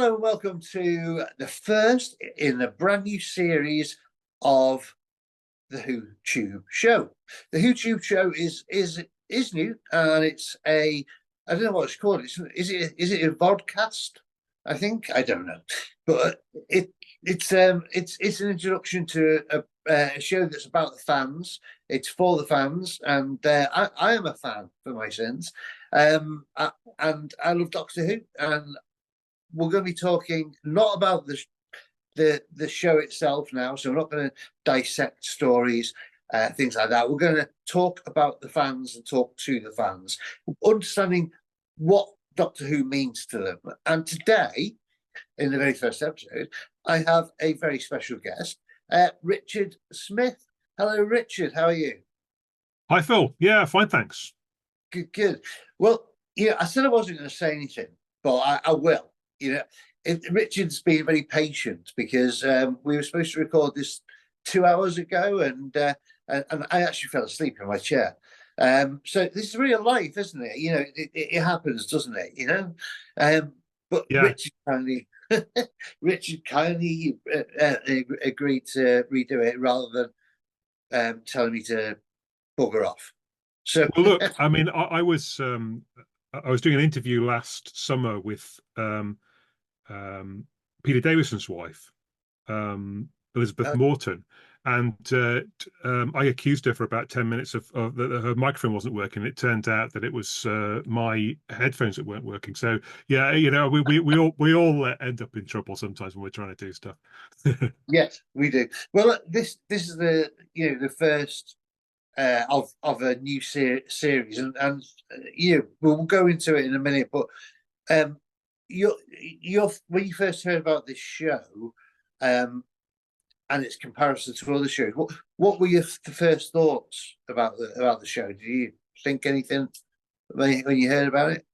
Hello and welcome to the first in a brand new series of the Who Tube Show. The Who Tube Show is new, and it's I don't know what it's called. Is it a vodcast? I think I don't know, but it's an introduction to a show that's about the fans. It's for the fans, and I am a fan for my sins, and I love Doctor Who, and we're going to be talking not about the show itself now, so we're not going to dissect stories, things like that. We're going to talk about the fans and talk to the fans, understanding what Doctor Who means to them. And today, in the very first episode, I have a very special guest, Richard Smith. Hello, Richard. How are you? Hi, Phil. Yeah, fine, thanks. Good, good. Well, I said I wasn't going to say anything, but I will. Richard's been very patient because we were supposed to record this 2 hours ago, and I actually fell asleep in my chair. So this is real life, isn't it? It happens, doesn't it? But Yeah. Richard kindly agreed to redo it rather than telling me to bugger off. So Well, look, I mean, I was doing an interview last summer with Peter Davison's wife, Elizabeth Morton, and I accused her for about 10 minutes of that her microphone wasn't working. It turned out that it was my headphones that weren't working. So yeah, we all end up in trouble sometimes when we're trying to do stuff. Yes, we do. Well, this is the first of a new series, and we'll go into it in a minute. But when you first heard about this show, and its comparison to other shows, what were your first thoughts about the show? Did you think anything when you heard about it?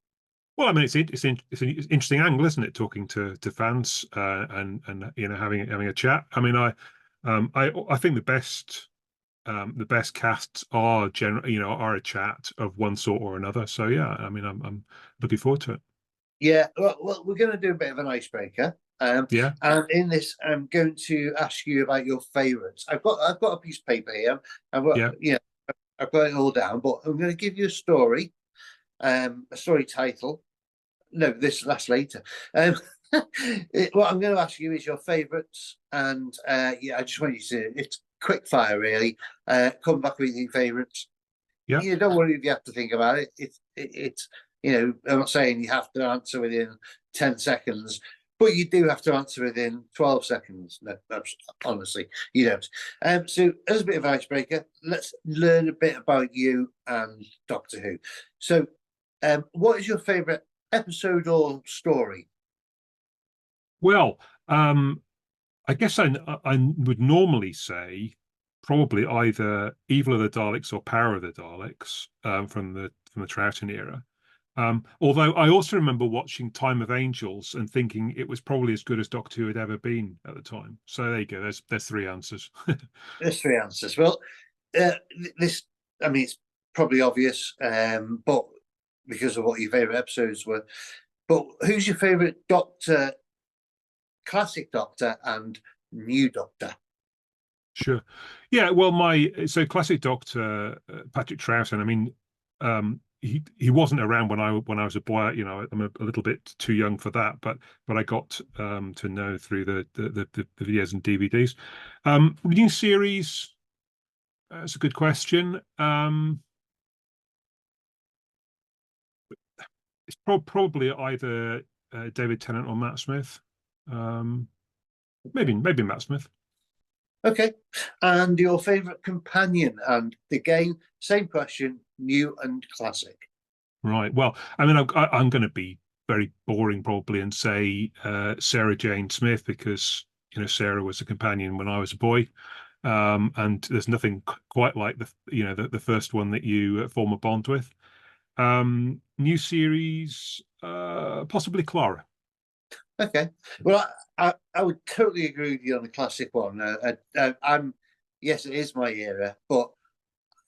Well, I mean, it's an interesting angle, isn't it? Talking to fans and having a chat. I mean, I think the best casts are are a chat of one sort or another. So yeah, I mean, I'm looking forward to it. Yeah, well, we're going to do a bit of an icebreaker. Yeah. And in this, I'm going to ask you about your favourites. I've got a piece of paper here. Yeah. I've got it all down, but I'm going to give you a story title. No, that's later. What I'm going to ask you is your favourites, and I just want you to. It's quick fire, really. Come back with your favourites. Yeah. You don't worry if you have to think about it. It's I'm not saying you have to answer within 10 seconds, but you do have to answer within 12 seconds. No, honestly, you don't. So as a bit of icebreaker, let's learn a bit about you and Doctor Who. So, what is your favourite episode or story? Well, I guess I would normally say probably either Evil of the Daleks or Power of the Daleks from the Troughton era. Although I also remember watching Time of Angels and thinking it was probably as good as Doctor Who had ever been at the time. So there you go. There's three answers. There's three answers. Well, this, I mean, it's probably obvious, but because of what your favourite episodes were. But who's your favourite Doctor, classic Doctor and new Doctor? Sure. Yeah, well, so classic Doctor Patrick Troughton. I mean, he wasn't around when I was a boy. I'm a little bit too young for that, but I got to know through the videos and DVDs. New series. That's a good question. It's probably either David Tennant or Matt Smith. Maybe Matt Smith. Okay, and your favourite companion, and again, same question, new and classic. Right. Well, I mean, I'm going to be very boring probably and say Sarah Jane Smith because Sarah was a companion when I was a boy, and there's nothing quite like the first one that you form a bond with. New series, possibly Clara. Okay, well, I would totally agree with you on the classic one. Yes, it is my era, but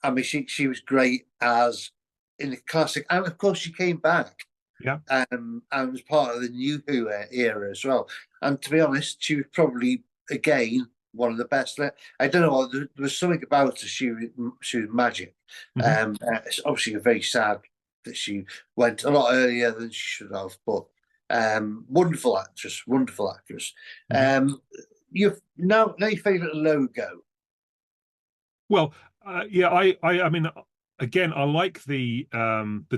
I mean, she was great as in the classic, and of course she came back Yeah. And was part of the New Who era as well. And to be honest, she was probably again one of the best. I don't know. There was something about her. She was magic. Hmm. It's obviously very sad that she went a lot earlier than she should have, but wonderful actress, wonderful actress. Hmm. You now your favourite logo. Well, yeah, I mean, again, I like the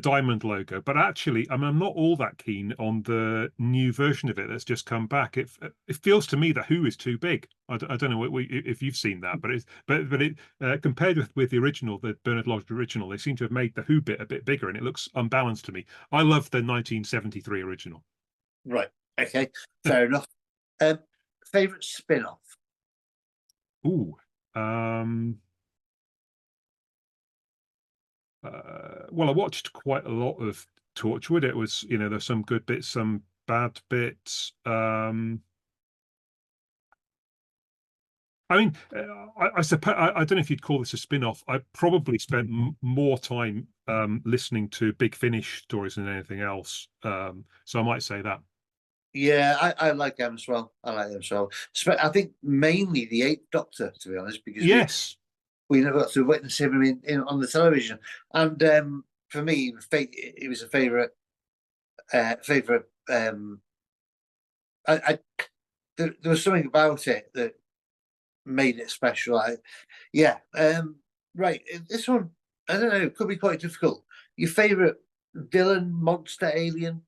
diamond logo, but actually, I mean, I'm not all that keen on the new version of it that's just come back. It feels to me that Who is too big. I don't know if you've seen that, but it compared with the original, the Bernard Lodge original, they seem to have made the Who bit a bit bigger, and it looks unbalanced to me. I love the 1973 original. Right. Okay. Fair enough. Um, Favorite spin-off. Ooh. Well, I watched quite a lot of Torchwood. It was, there's some good bits, some bad bits. I mean, I suppose I don't know if you'd call this a spin-off. I probably spent more time listening to Big Finish stories than anything else. So I might say that. Yeah, I like them as well. I like them as well. I think mainly the Eighth Doctor, to be honest, because Yes. we never got to witness him on the television. And for me, it was a favourite. Favourite. I there was something about it that made it special. Yeah. Right. This one, I don't know. It could be quite difficult. Your favourite villain, monster, alien?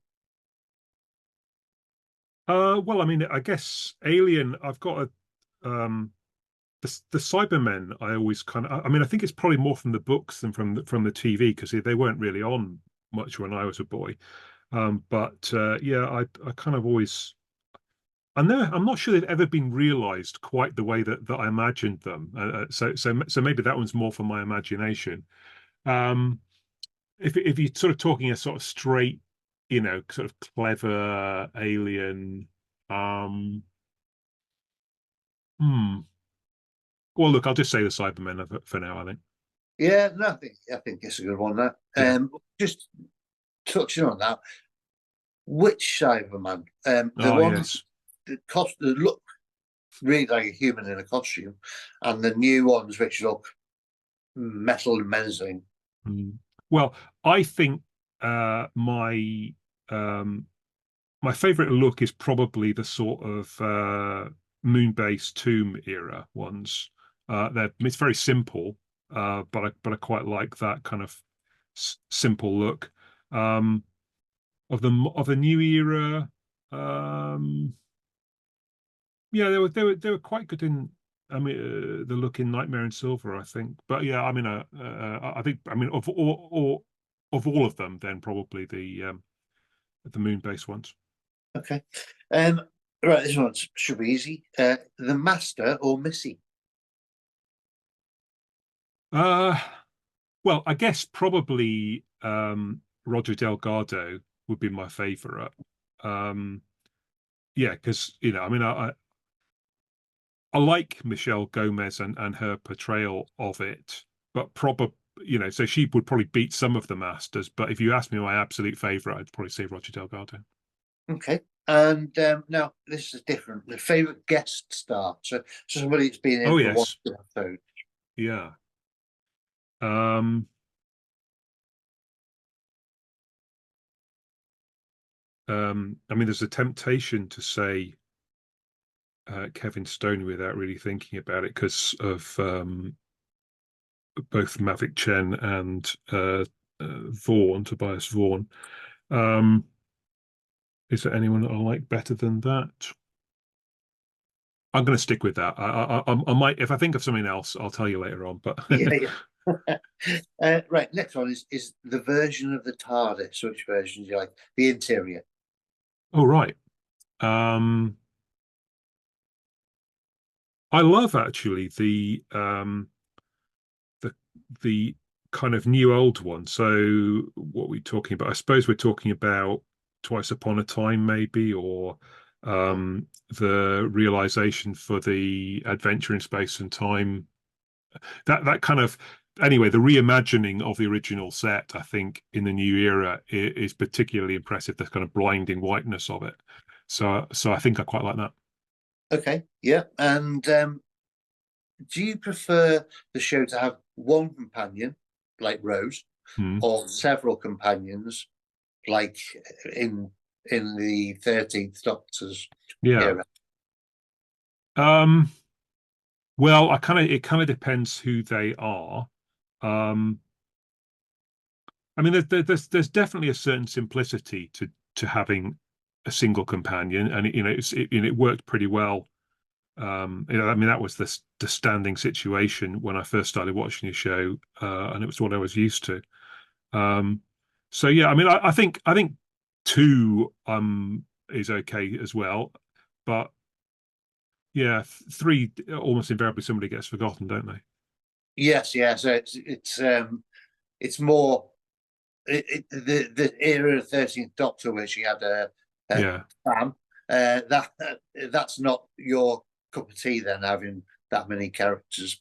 Well, I mean, I guess Alien. I've got the Cybermen. I always kind of. I mean, I think it's probably more from the books than from the TV because they weren't really on much when I was a boy. But yeah, I kind of always. I'm not sure they've ever been realized quite the way that I imagined them. So maybe that one's more for my imagination. Um, if you're sort of talking a sort of straight, sort of clever alien, um, hmm. Well, look, I'll just say the Cybermen for now, I think. Yeah, no, I think it's a good one. That Yeah. just touching on that, which Cyberman? The Oh, one yes. the look really like a human in a costume, and the new ones which look metal and menacing. Mm. Well, I think my um, my favorite look is probably the sort of moon-based tomb era ones. It's very simple, but I quite like that kind of simple look. Um, of the new era, um, yeah, they were quite good in. I mean, the look in Nightmare in Silver, I think. But yeah, I mean, I think, I mean, of all of them, then probably the moon-based ones. Okay. Right, this one should be easy. The Master or Missy? Uh, well, I guess probably Roger Delgado would be my favorite. Um, yeah, because I mean, I like Michelle Gomez and her portrayal of it, but probably so she would probably beat some of the masters. But if you ask me my absolute favorite, I'd probably say Roger Delgado. Okay. And now this is different. The favorite guest star. So somebody that's been Oh in for one yes, episode. yeah. Um, I mean, there's a temptation to say Kevin Stoney without really thinking about it because of both Mavic Chen and Tobias Vaughan. Um, is there anyone that I like better than that? I'm going to stick with that. I might, if I think of something else, I'll tell you later on. But Yeah, yeah. Right, next one is the version of the TARDIS. Which version do you like? The interior. oh right, um, I love actually the the kind of new old one. So what are we talking about? I suppose we're talking about Twice Upon a Time, maybe, or the realization for the adventure in space and time. That kind of anyway, the reimagining of the original set, I think, in the new era is particularly impressive. The kind of blinding whiteness of it. So I think I quite like that. Okay, yeah. And do you prefer the show to have one companion, like Rose, Hmm. or several companions, like in the 13th Doctor's Yeah. era? Um, well, it kind of depends who they are. Um, I mean, there's definitely a certain simplicity to having a single companion, and it worked pretty well. I mean, that was the standing situation when I first started watching the show, and it was what I was used to. Um, so yeah, I mean, I think two is okay as well, but yeah, three almost invariably somebody gets forgotten, don't they? Yes, yeah. So it's more the era of 13th Doctor where she had a Yeah. Sam. That's not your cup of tea then, having that many characters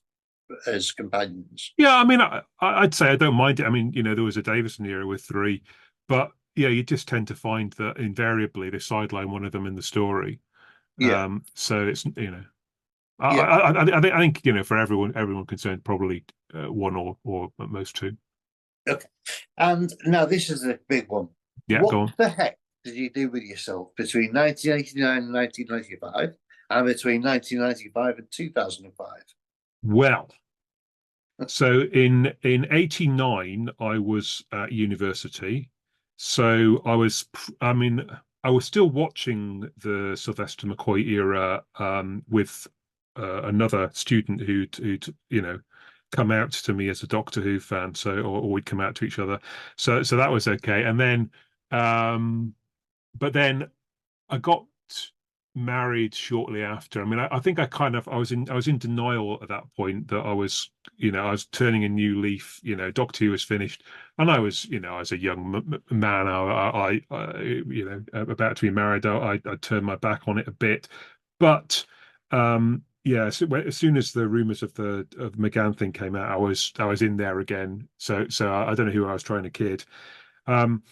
as companions. Yeah, I mean, I'd say I don't mind it. I mean, there was a Davison era with three, but yeah, you just tend to find that invariably they sideline one of them in the story. Yeah, So it's I yeah. I think for everyone concerned, probably one or at most two. Okay. And now this is a big one. Yeah, What go on. the heck did you do with yourself between 1989 and 1995, and between 1995 and 2005? Well, so in '89, I was at university. So I mean, I was still watching the Sylvester McCoy era with another student who'd come out to me as a Doctor Who fan. Or we'd come out to each other. So that was okay. And then, but then I got married shortly after. I mean, I think I was in denial at that point that I was turning a new leaf. Doctor Who was finished, and I was a young man. About to be married. I turned my back on it a bit, but yeah. So as soon as the rumors of McGann thing came out, I was in there again. So I don't know who I was trying to kid. Um,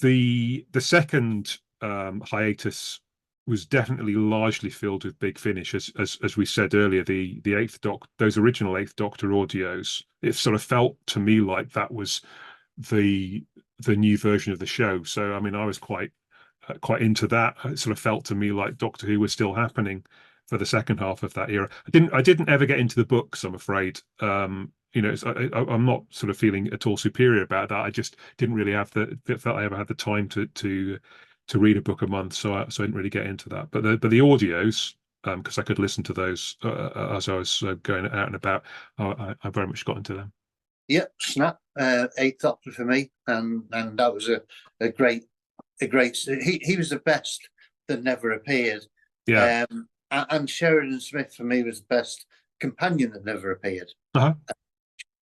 the second hiatus was definitely largely filled with Big Finish, as we said earlier. The Eighth Doctor, those original Eighth Doctor audios, it sort of felt to me like that was the the new version of the show. So I mean, I was quite into that. It sort of felt to me like Doctor Who was still happening for the second half of that era. I didn't ever get into the books, I'm afraid. I'm not sort of feeling at all superior about that. I just didn't really felt I ever had the time to read a book a month, so I didn't really get into that. But the audios, because I could listen to those as I was going out and about, I very much got into them. Yep, snap. Eighth Doctor for me, and that was a great he was the best that never appeared. Yeah. And Sheridan Smith for me was the best companion that never appeared. Uh-huh.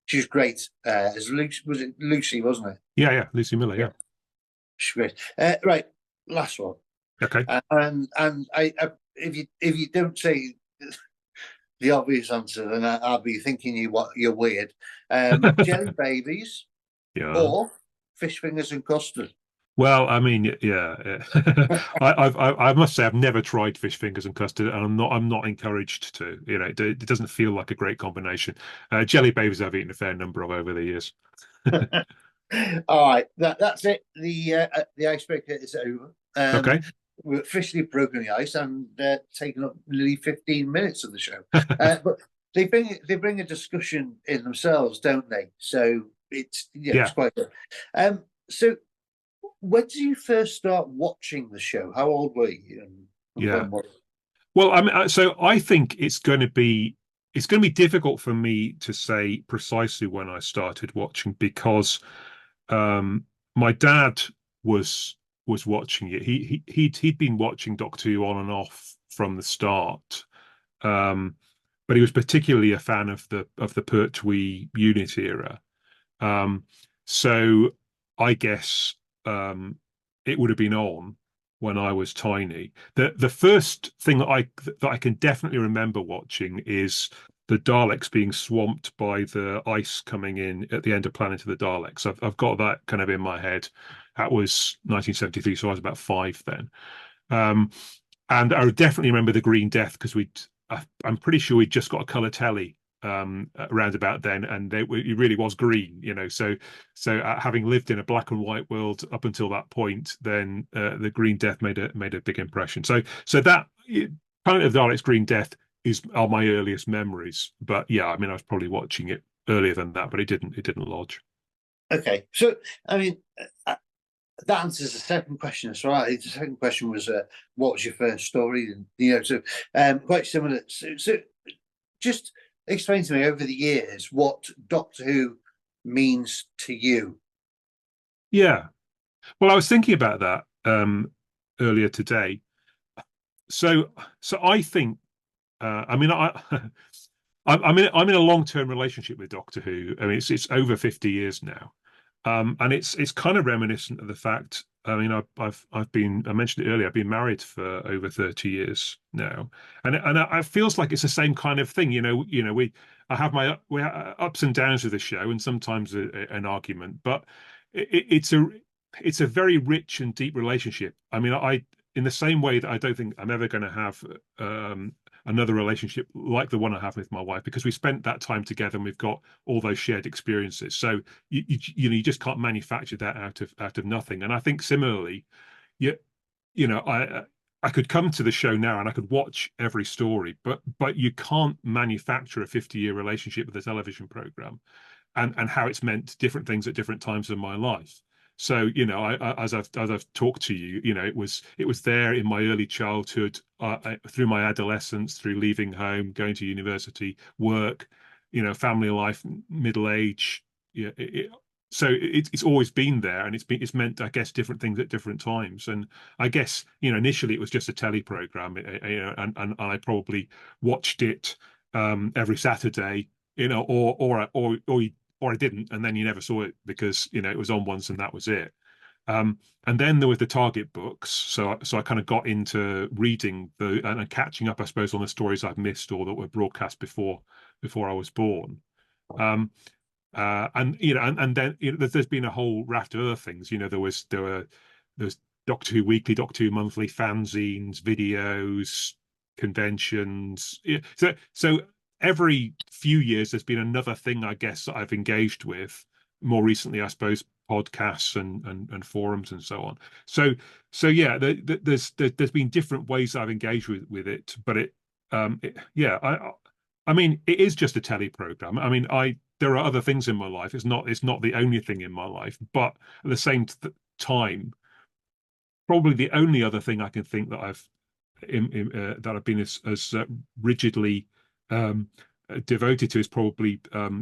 She was great. As Lucy, was it Lucy, wasn't it? Yeah, yeah. Lucy Miller, Yeah, yeah. she's great. Right, last one. Okay. And I if you don't say the obvious answer, then I'll be thinking you're weird. Jelly babies Yeah. or fish fingers and custard. Well, I mean, yeah, yeah. I must say I've never tried fish fingers and custard, and I'm not encouraged to. It doesn't feel like a great combination. Jelly babies I've eaten a fair number of over the years. All right, that's it. The icebreaker is over. Okay. We've officially broken the ice and taken up nearly 15 minutes of the show. But they bring a discussion in themselves, don't they? So it's Yeah. it's quite good. So when did you first start watching the show? How old were you? And Yeah. when was Well, I mean, so I think it's going to be difficult for me to say precisely when I started watching because my dad was was watching it. He'd been watching Doctor Who on and off from the start, um, but he was particularly a fan of the Pertwee unit era. Um, so I guess it would have been on when I was tiny. The first thing that I can definitely remember watching is the Daleks being swamped by the ice coming in at the end of Planet of the Daleks. I've got that kind of in my head. That was 1973, so I was about 5 then. And I definitely remember the Green Death because I'm pretty sure we'd just got a colour telly around about then, and it really was green, So having lived in a black and white world up until that point, then the Green Death made a big impression. So that Planet of the Daleks Green Death are my earliest memories. But yeah, I mean, I was probably watching it earlier than that, but it didn't lodge. Okay, so I mean, that answers the second question as well. The second question was, what was your first story? And so quite similar. So just explain to me over the years what Doctor Who means to you. Yeah. Well, I was thinking about that earlier today. So I think, I mean, I'm in a long-term relationship with Doctor Who. I mean, it's over 50 years now, and it's kind of reminiscent of the fact. I mean, I mentioned it earlier. I've been married for over 30 years now, and it feels like it's the same kind of thing. I have my ups and downs with the show, and sometimes an argument, but it's a very rich and deep relationship. I mean, in the same way that I don't think I'm ever going to have another relationship like the one I have with my wife, because we spent that time together and we've got all those shared experiences. So you just can't manufacture that out of nothing. And I think similarly, I could come to the show now and I could watch every story, but you can't manufacture a 50-year relationship with a television program and how it's meant different things at different times in my life. So as I've talked to you, it was there in my early childhood, through my adolescence, through leaving home, going to university, work, family life, middle age. Yeah, so it's always been there, and it's meant, I guess, different things at different times. And I guess initially it was just a telly program, and I probably watched it every Saturday, or I didn't, and then you never saw it because it was on once and that was it. And then there was the Target books, so I kind of got into reading and catching up, I suppose, on the stories I've missed or that were broadcast before I was born. And then there's been a whole raft of other things. There's Doctor Who Weekly, Doctor Who Monthly, fanzines, videos, conventions. So every few years there's been another thing, I guess, that I've engaged with. More recently, I suppose, podcasts and forums and so on. So yeah, there's been different ways I've engaged with it, but I mean, it is just a telly program. I mean, there are other things in my life. It's not the only thing in my life, but at the same time, probably the only other thing I can think that I've been as rigidly devoted to is probably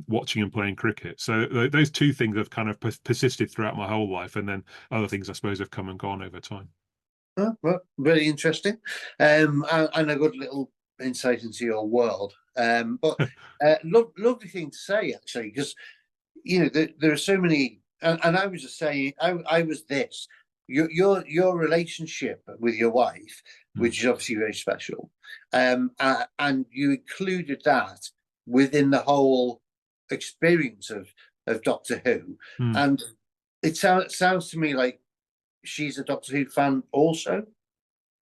watching and playing cricket. So those two things have kind of persisted throughout my whole life, and then other things, I suppose, have come and gone over time. Oh, well, very interesting, and a good little insight into your world. But lovely thing to say, actually, because there are so many, and I was just saying, I was this. Your relationship with your wife, which is obviously very special, and you included that within the whole experience of Doctor Who, and it sounds to me like she's a Doctor Who fan also.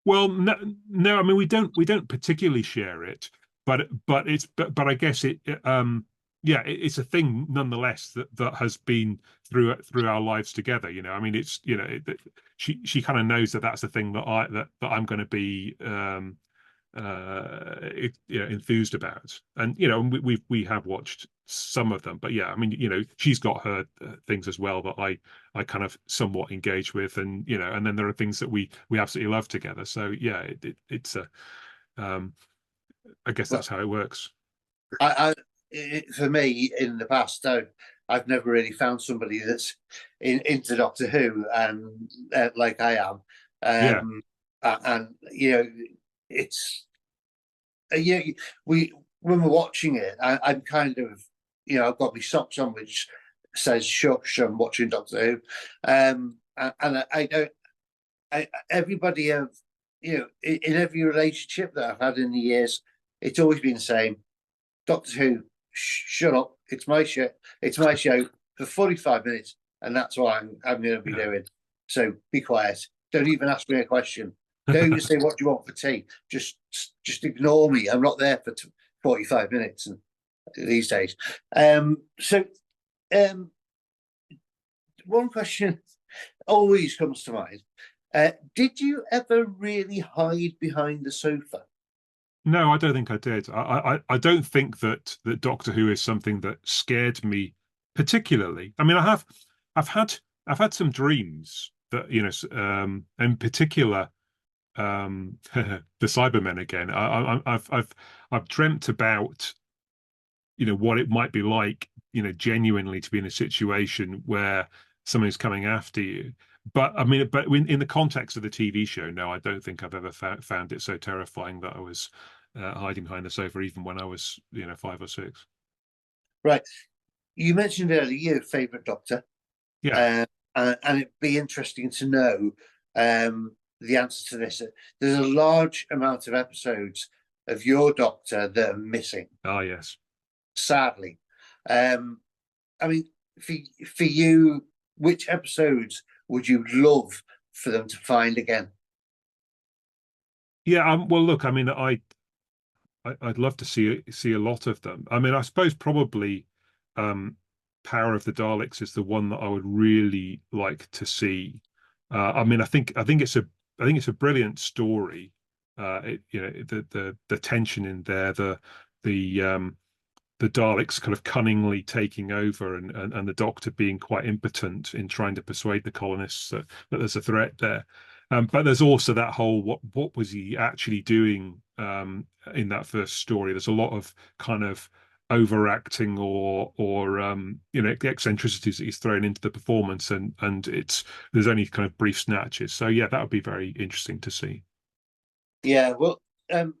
Well, no, I mean we don't particularly share it, but I guess it's a thing nonetheless that has been through our lives together. I mean it's she kind of knows that that's the thing that I'm going to be enthused about, and we have watched some of them, but yeah, I mean she's got her things as well that I kind of somewhat engage with, and and then there are things that we absolutely love together. So yeah, it's a I guess that's how it works. For me, in the past, I've never really found somebody that's into Doctor Who, and like I am. Yeah. And it's we when we're watching it, I'm kind of I've got my socks on which says "shush." I'm watching Doctor Who, and I don't. Everybody have in every relationship that I've had in the years, it's always been the same. Doctor Who, shut up. It's my show. It's my show for 45 minutes, and that's what I'm going to be Yeah. doing. So be quiet. Don't even ask me a question. Don't even say what do you want for tea. Just ignore me. I'm not there for 45 minutes and these days. So one question always comes to mind. Did you ever really hide behind the sofa? No, I don't think I did. I don't think that Doctor Who is something that scared me particularly. I mean, I've had some dreams that, you know, in particular, the Cybermen again. I've dreamt about, you know, what it might be like, you know, genuinely to be in a situation where somebody's coming after you. But I mean, but in the context of the TV show, no, I don't think I've ever found it so terrifying that I was hiding behind the sofa, even when I was, you know, 5 or 6. Right. You mentioned earlier your favourite Doctor, Yeah. and it'd be interesting to know the answer to this. There's a large amount of episodes of your Doctor that are missing, Ah, yes. sadly. Um, I mean, for you, which episodes would you love for them to find again? Yeah. Well, look, I mean, I'd love to see a lot of them. I mean, I suppose probably um, Power of the Daleks is the one that I would really like to see. I mean, I think it's a brilliant story. You know, the tension in there, the the Daleks kind of cunningly taking over, and the Doctor being quite impotent in trying to persuade the colonists that there's a threat there. But there's also that whole what was he actually doing in that first story? There's a lot of kind of overacting or you know, the eccentricities that he's thrown into the performance, and there's only kind of brief snatches. So yeah, that would be very interesting to see. Yeah, well, um,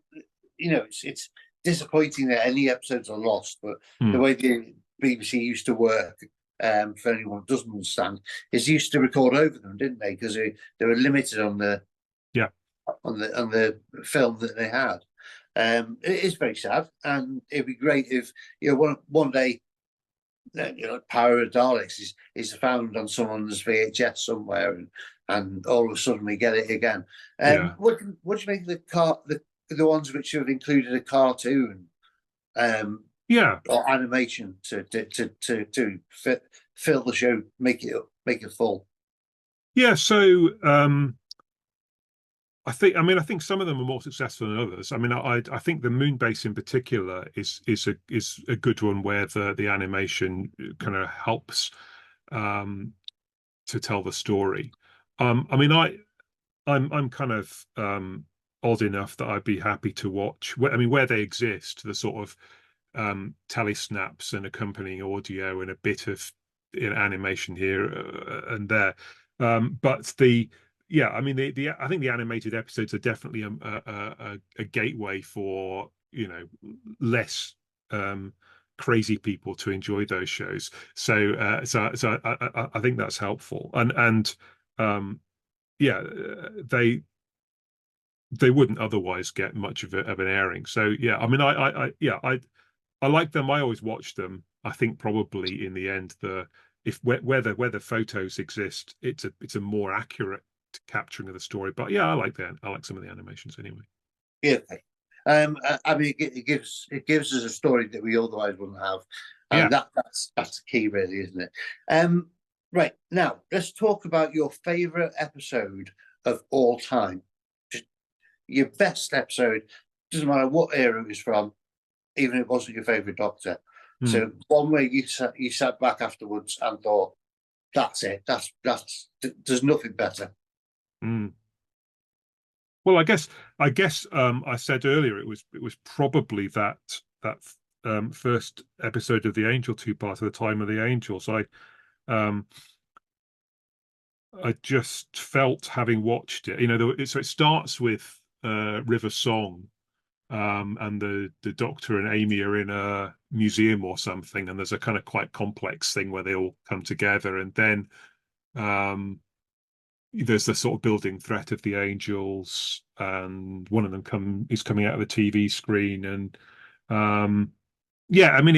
it's disappointing that any episodes are lost, but the Hmm. way the BBC used to work, for anyone who doesn't understand, is they used to record over them, didn't they? Because they were limited on Yeah, the film that they had. It is very sad, and it'd be great if one day Power of Daleks is found on someone's VHS somewhere, and all of a sudden we get it again. yeah. What do you make of the ones which have included a cartoon Yeah. or animation to fill the show, make it full? Yeah, so I think some of them are more successful than others. I mean, I think the Moon Base in particular is a good one where the animation kind of helps um, to tell the story. I mean, I'm kind of odd enough that I'd be happy to watch. I mean, where they exist, the sort of telesnaps and accompanying audio and a bit of, you know, animation here and there. But the yeah, I mean, the I think the animated episodes are definitely a gateway for, you know, less crazy people to enjoy those shows. So I think that's helpful. And um, yeah, they wouldn't otherwise get much of an airing. So yeah, I mean, yeah, I like them. I always watch them. I think probably in the end, if where the photos exist, it's a more accurate capturing of the story. But yeah, I like some of the animations anyway. Yeah. I mean, it gives us a story that we otherwise wouldn't have, Yeah. and that's the key, really, isn't it? Right now, let's talk about your favorite episode of all time. Just your best episode. Doesn't matter what era it was from, even if it wasn't your favorite Doctor. Hmm. So one way you sat back afterwards and thought, "That's it. There's nothing better." Hmm. Well, I said earlier it was probably that first episode of the Angel two-part of the Time of the Angels. Um I just felt, having watched it, you know, so it starts with River Song, and the Doctor and Amy are in a museum or something, and there's a kind of quite complex thing where they all come together, and then um, there's the sort of building threat of the angels, and one of them is coming out of the TV screen, and um, Yeah, I mean,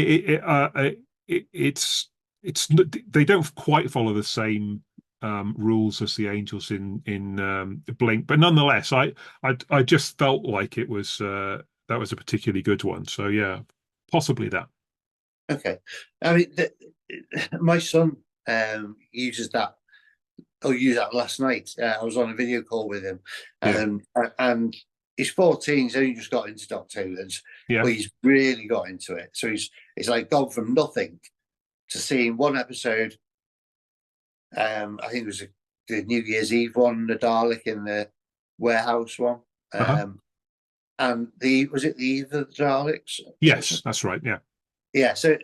they don't quite follow the same rules as the Angels in Blink, but nonetheless, I just felt like it was that was a particularly good one. So yeah, possibly that. Okay, I mean, my son uses that. Oh, used that last night. I was on a video call with him, Yeah, and he's 14. He's only just got into Doctor Who, yeah, but he's really got into it. So he's like gone from nothing to seeing one episode. I think it was the New Year's Eve one, the Dalek in the warehouse one. uh-huh. And the was it the Eve of the Daleks? Yes, that's right. Yeah, Yeah, so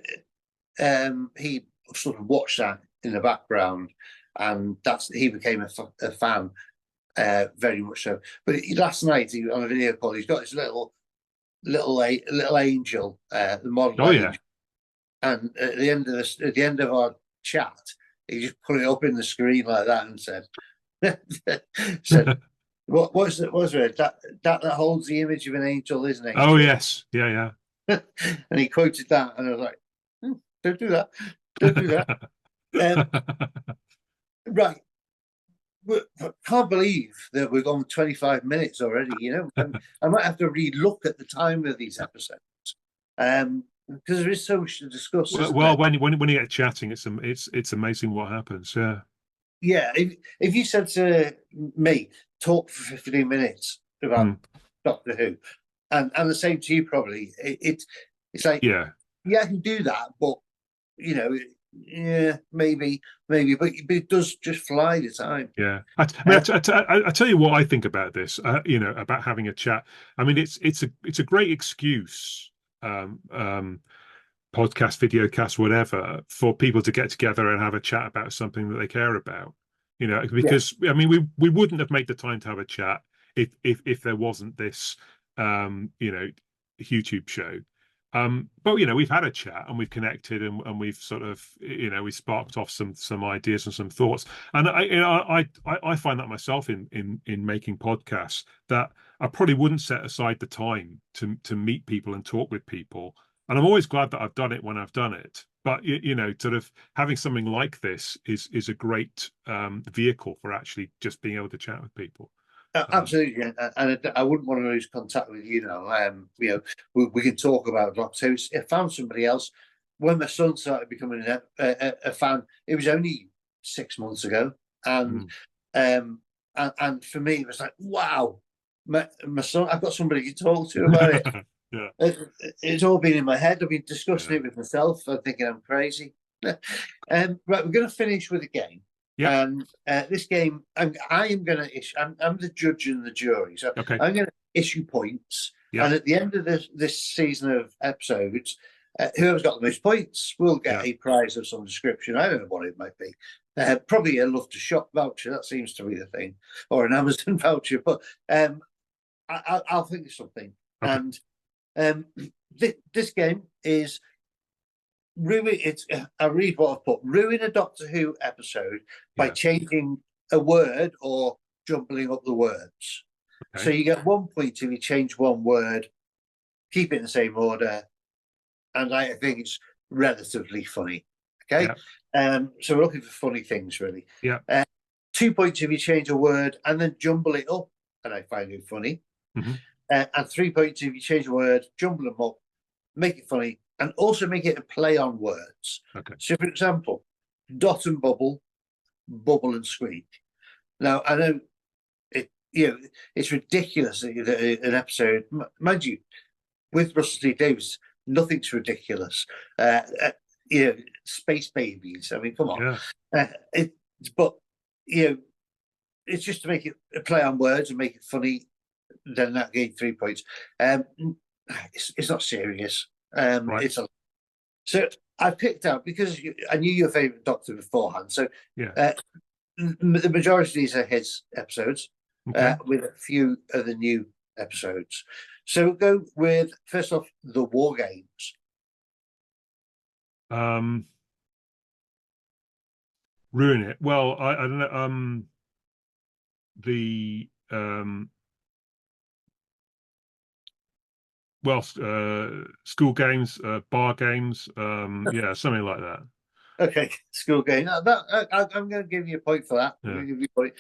he sort of watched that in the background, and he became a fan, very much so. But last night on a video call, he's got this little angel, the model oh yeah. angel, and at the end of our chat, he just put it up in the screen like that and said, what's it that holds the image of an angel is an Oh angel. yes, yeah, And he quoted that, and I was like, don't do that, don't do that. yeah. Um, right, I can't believe that we've gone 25 minutes already. I might have to re-look at the time of these episodes, because there is so much to discuss, Well, isn't there? when you get chatting, it's amazing what happens. Yeah, Yeah, if you said to me, talk for 15 minutes about mm. Doctor Who, and the same to you probably, it's like, Yeah. yeah, I can do that, but you know, yeah, maybe, but it does just fly the time. Yeah, I mean, Uh, I tell you what I think about this. About having a chat. I mean, it's a great excuse, podcast, video cast, whatever, for people to get together and have a chat about something that they care about. yeah, Because I mean, we wouldn't have made the time to have a chat if there wasn't this, YouTube show. But we've had a chat and we've connected and we've sort of we sparked off some ideas and some thoughts. And I find that myself in making podcasts that I probably wouldn't set aside the time to meet people and talk with people. And I'm always glad that I've done it when I've done it. But sort of having something like this is a great vehicle for actually just being able to chat with people. absolutely, and I wouldn't want to lose contact with you now. We can talk about Doctor Who. I found somebody else when my son started becoming a fan. It was only 6 months ago, and Mm. and for me, it was like, wow, my son. I've got somebody to talk to about it. Yeah, It's all been in my head. I've been discussing yeah, it with myself. I'm thinking I'm crazy. Right, we're going to finish with a game. yeah. And this game, I am going to issue. I'm the judge and the jury, so Okay, I'm going to issue points. yeah, And at the end of this season of episodes, whoever's got the most points will get yeah. a prize of some description. I don't know what it might be. Probably a love to shop voucher. That seems to be the thing, or an Amazon voucher. But I'll think of something. Okay, And um, this game is ruin. It's I read what I've put. Ruin a Doctor Who episode by yeah, changing a word or jumbling up the words. So okay, you get 1 point if you change one word, keep it in the same order, and I think it's relatively funny. Okay, yeah, so we're looking for funny things really. yeah. 2 points if you change a word and then jumble it up, and I find it funny. Hmm. And 3 points if you change a word, jumble them up, make it funny, and also make it a play on words. Okay, So, for example, dot and bubble, bubble and squeak. Now, I know it's ridiculous that an episode, mind you, with Russell T Davies, nothing's ridiculous. Space babies. I mean, come on. yeah, It, but it's just to make it a play on words and make it funny. Then that gained 3 points. Um, it's not serious. right, It's so I picked out because I knew your favorite Doctor beforehand. So yeah, the majority of these are his episodes, okay. with a few of the new episodes. So we'll go with first off the War Games. Um, ruin it. Well, I don't know. The well, school games, bar games, yeah, something like that. Okay, school game. I'm going to give you a point for that. I'm Yeah. going to give you a point.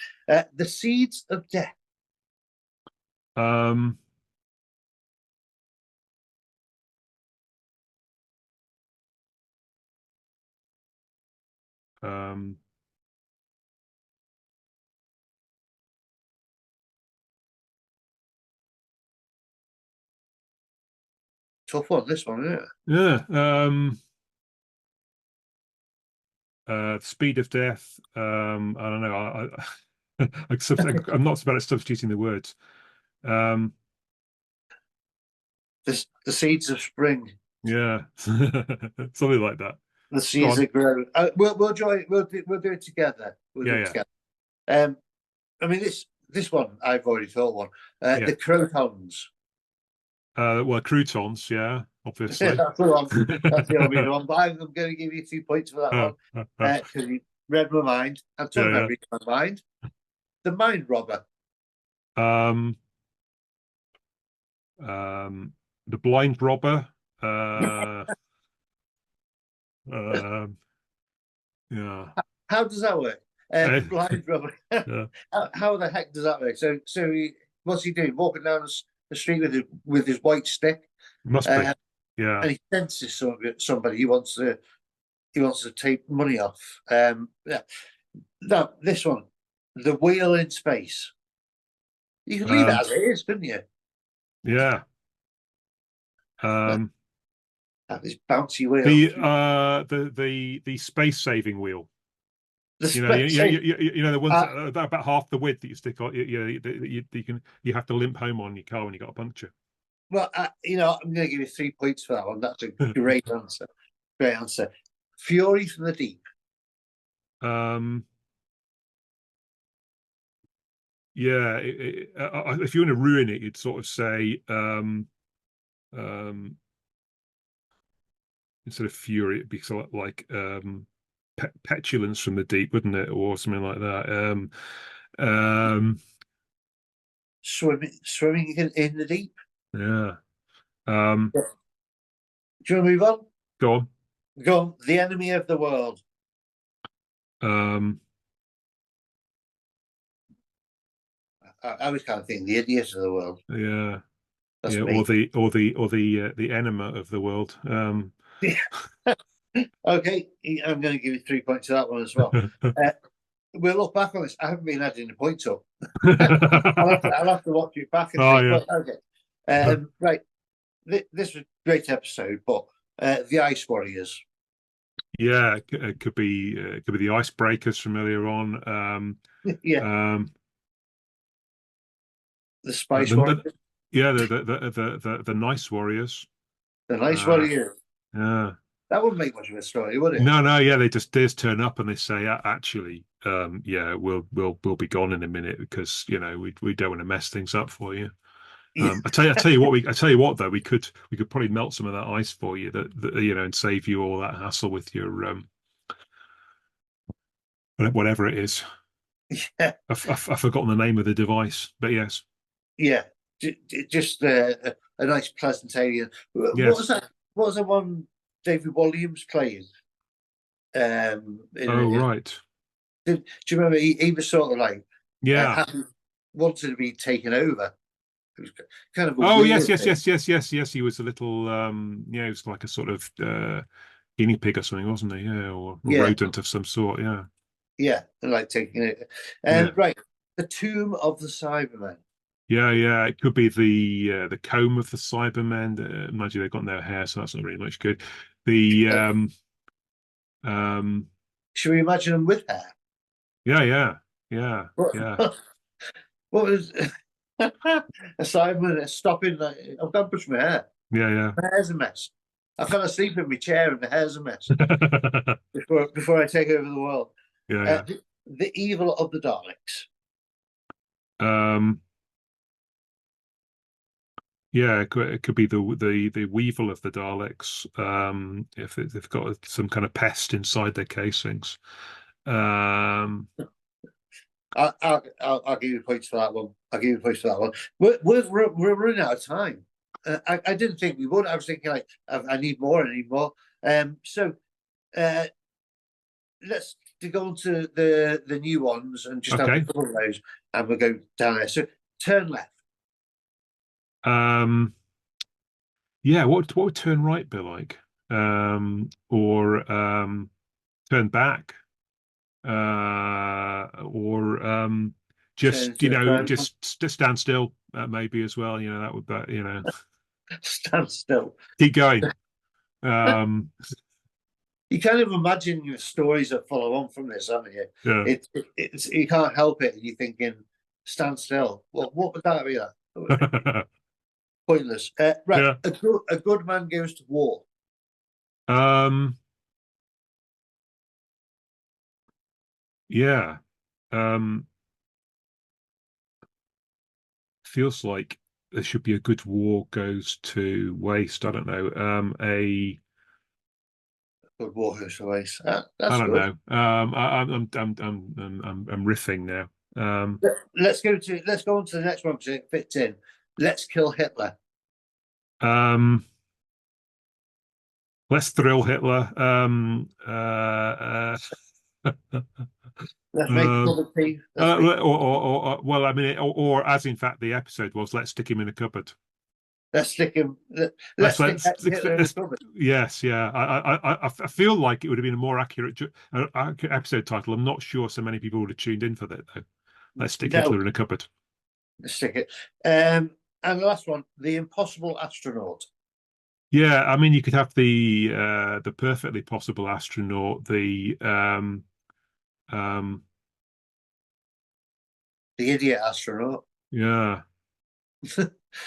The Seeds of Death. Um, um, Tough one, this one, isn't it? yeah. Speed of Death. I don't know. I'm not so bad at substituting the words. Um, The Seeds of Spring. yeah, something like that. The Go seeds on. that grow. We'll join. We'll do it together. We'll do Yeah, it yeah, together. I mean this one I've already thought one. yeah. The Crotons. Well, croutons. Yeah, obviously. That's the one. That's the obvious one. But I'm going to give you 2 points for that one because you read my mind. I'm talking Yeah, about reading my mind. The Mind Robber. yeah. The Blind Robber. Um, yeah. How does that work? Eh, Blind Robber. yeah. How the heck does that work? What's he doing? Walking down the street with his white stick, Must be. uh, Yeah. and he senses somebody he wants to take money off. Yeah. Now this one, The Wheel in Space. You could leave it Um, as it is, couldn't you? yeah. Um, Have this bouncy wheel. the space saving wheel. The You know, space. you know the ones that are about half the width that you stick on. You have to limp home on your car when you got a puncture. Well, I'm going to give you 3 points for that one. That's a great answer. Great answer. Fury from the Deep. Um, yeah. If you want to ruin it, you'd sort of say um, instead of fury, it'd be sort of like petulance from the deep, wouldn't it, or something like that. Um, Swimming in the deep. yeah. Um, Do you want to move on? go on. Go on. The Enemy of the World. Um, I was kind of thinking the Idiot of the World. yeah. That's Yeah, me. or the enema of the world. Okay, I'm going to give you 3 points to that one as well. We'll look back on this. I haven't been adding the points up. I'll have to watch it back and Oh see. yeah. But, okay. Right. This was a great episode, but the Ice Warriors. Yeah, it could be the icebreakers from earlier on. Yeah. Um, The Spice the, Warriors. yeah, the nice warriors. The Nice Uh, Warriors. yeah. That wouldn't make much of a story, would it? No, yeah, they just turn up and they say, actually, yeah, we'll be gone in a minute because we don't want to mess things up for you. Yeah. I tell you what though, we could probably melt some of that ice for you that and save you all that hassle with your whatever it is. Yeah. I've forgotten the name of the device, but yes. Yeah. Just a nice pleasant alien. What Yes. was that? What was the one David Williams playing? Right. Do you remember he was sort of like Yeah. wanted to be taken over? It was kind of a Oh weird thing. yes. He was a little he was like a sort of guinea pig or something, wasn't he? Yeah, or rodent of some sort. Yeah. Yeah, like taking it. Yeah. Right, the Tomb of the Cybermen. Yeah. It could be the comb of the Cybermen. Mind you, they've got no hair, so that's not really much good. The Should we imagine them with hair? yeah. What was a Cyberman stopping? Like, I've got to brush my hair. Yeah. My hair's a mess. I fell asleep in my chair and the hair's a mess before I take over the world. Yeah. The evil of the Daleks. Yeah, it could be the weevil of the Daleks, if they've got some kind of pest inside their casings. I'll give you points for that one. I'll give you points for that one. We're running out of time. I didn't think we would. I was thinking like, I need more, I need more. So let's go on to the new ones and just have Okay. a couple of those, and we'll go down there. So turn left. Yeah, what would turn right be like? Or turn back? Or just Turn to the front. just stand still, maybe as well. That would Stand still. keep going. Um, You kind of imagine your stories that follow on from this, haven't you? yeah. It's you can't help it. You're thinking, stand still. Well, what would that be? That pointless. Right. Yeah. A good man goes to war. Yeah. Feels like there should be a good war goes to waste. I don't know. Good war goes to waste. I That's don't good. know. I'm riffing now. Let's go on to the next one because it fits in. Let's kill Hitler. Let's thrill Hitler. Let's make a cup of tea. Well, I mean, or as in fact the episode was, let's stick him in a cupboard. Let's stick him. Let's stick Hitler in a cupboard. Yes, yeah. I feel like it would have been a more accurate episode title. I'm not sure so many people would have tuned in for that though. Let's stick Hitler in a cupboard. Let's stick it. And the last one, the impossible astronaut. Yeah, I mean, you could have the perfectly possible astronaut, the idiot astronaut. Yeah.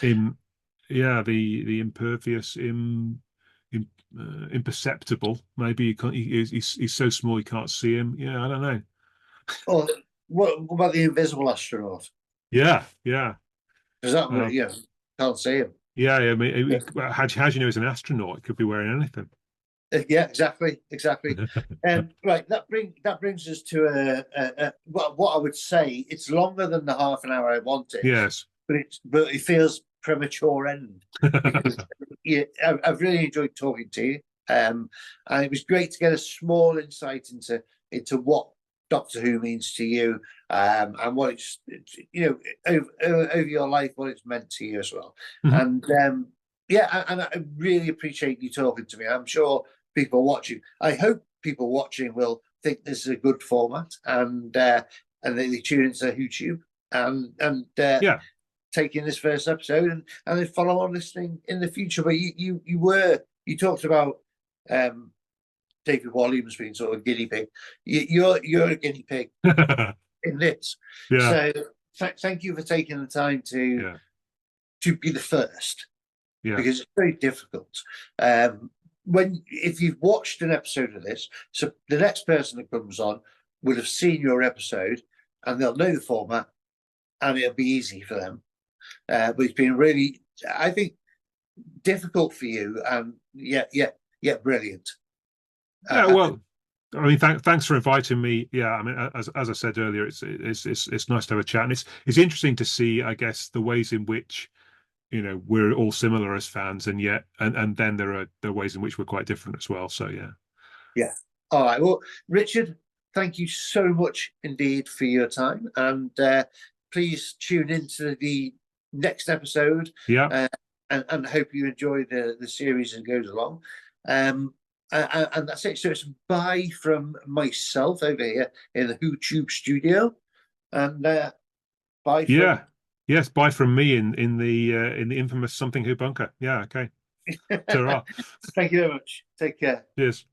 The impervious, imperceptible. Maybe you can't. He's so small you can't see him. Yeah, I don't know. Oh, what about the invisible astronaut? Yeah. Does that can't see him? Yeah. I mean, how do you know he's an astronaut? It could be wearing anything. Yeah, exactly. Right, that brings us to what I would say. It's longer than the half an hour I wanted. Yes, but it feels premature end because I've really enjoyed talking to you, and it was great to get a small insight into what Doctor Who means to you, and what it's over your life, what it's meant to you as well. And and I really appreciate you talking to me. I'm sure people watching, I hope people watching will think this is a good format, and they tune into YouTube and taking this first episode and then follow on listening in the future. But you talked about David Walliams being sort of guinea pig. You're a guinea pig in this. Yeah. So thank you for taking the time to be the first. Yeah. Because it's very difficult. If you've watched an episode of this, so the next person that comes on will have seen your episode and they'll know the format and it'll be easy for them. But it's been really, I think, difficult for you, and yet brilliant. Yeah, well, I mean, thanks for inviting me. Yeah, I mean, as I said earlier, it's nice to have a chat, and it's interesting to see, I guess, the ways in which we're all similar as fans, and yet and then there are ways in which we're quite different as well. So yeah. All right. Well, Richard, thank you so much indeed for your time, and please tune into the next episode. Yeah. And hope you enjoy the series as it goes along. And that's it. So it's bye from myself over here in the Who Tube studio, and bye. Yes, bye from me in the infamous Something Who bunker. Yeah, okay. Ta-ra. Thank you very much. Take care. Cheers.